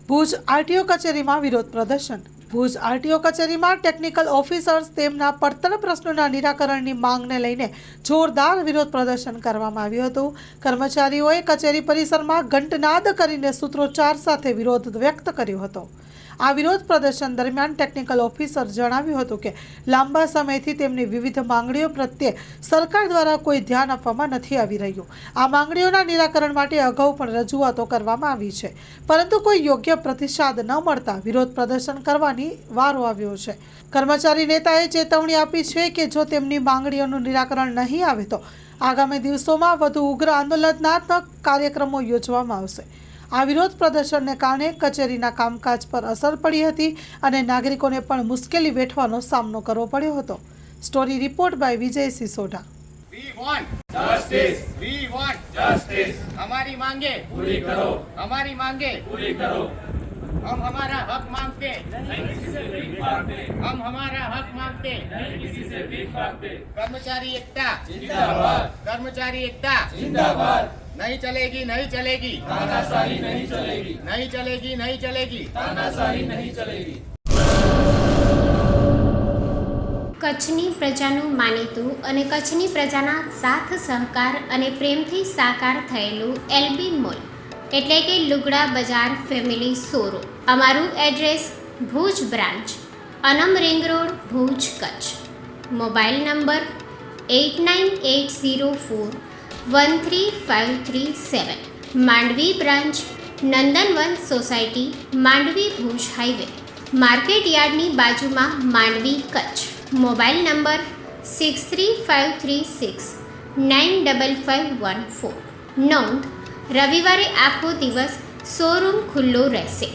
Bhuj RTO કચેરીમાં વિરોધ પ્રદર્શન. ભુજ આરટીઓ કચેરીમાં ટેકનિકલ ઓફિસર્સ તેમના પડતર પ્રશ્નોના નિરાકરણની માંગને લઈને જોરદાર વિરોધ પ્રદર્શન કરવામાં આવ્યું હતું. કર્મચારીઓએ કચેરી પરિસરમાં ઘંટનાદ કરીને સૂત્રોચ્ચાર સાથે વિરોધ વ્યક્ત કર્યો હતો. આ વિરોધ પ્રદર્શન દરમિયાન ટેકનિકલ ઓફિસર જણાવ્યું હતું કે લાંબા સમયથી તેમની વિવિધ માંગણીઓ પ્રત્યે સરકાર દ્વારા કોઈ ધ્યાન આપવામાં નથી આવી રહ્યું. આ માંગણીઓના નિરાકરણ માટે અગાઉ પણ રજૂઆતો કરવામાં આવી છે, પરંતુ કોઈ યોગ્ય પ્રતિસાદ ન મળતા વિરોધ પ્રદર્શન કરવાની વારો આવ્યો છે. કર્મચારી નેતાએ ચેતવણી આપી છે કે જો તેમની માંગણીઓનું નિરાકરણ નહીં આવે તો આગામી દિવસોમાં વધુ ઉગ્ર આંદોલનાત્મક કાર્યક્રમો યોજવામાં આવશે. આ વિરોધ પ્રદર્શનને કારણે કચેરીના કામકાજ પર અસર પડી હતી અને નાગરિકોને પણ મુશ્કેલી વેઠવાનો સામનો કરવો પડ્યો હતો. Story report by Vijay Sisoda. We want justice. We want justice. हमारी मांगे पूरी करो. हमारी मांगे पूरी करो. हम हमारा हक मांगते नहीं किसी से भीख मांगते. हम हमारा हक मांगते नहीं किसी से भीख मांगते. कर्मचारी एकता जिंदाबाद. कर्मचारी एकता जिंदाबाद. नहीं चलेगी नहीं चलेगी. तानाशाही नहीं चलेगी. नहीं चलेगी नहीं चलेगी. तानाशाही नहीं चलेगी. કચ્છની પ્રજાનું માનીતું અને કચ્છની પ્રજાના સાથ સહકાર અને પ્રેમથી સાકાર થયેલું એલબી મોલ એટલે કે લુગડા બજાર ફેમિલી શોરૂમ. અમારું address Bhuj branch, Anam ring road, Bhuj, Kutch. Mobile number 8980413537. Mandvi branch, Nandanvan society, Mandvi, Bhuj highway, market યાર્ડની બાજુમાં, માંડવી, કચ્છ. Mobile number 6353695514. નોંધ: રવિવારે આખો દિવસ શોરૂમ ખુલ્લો રહેશે.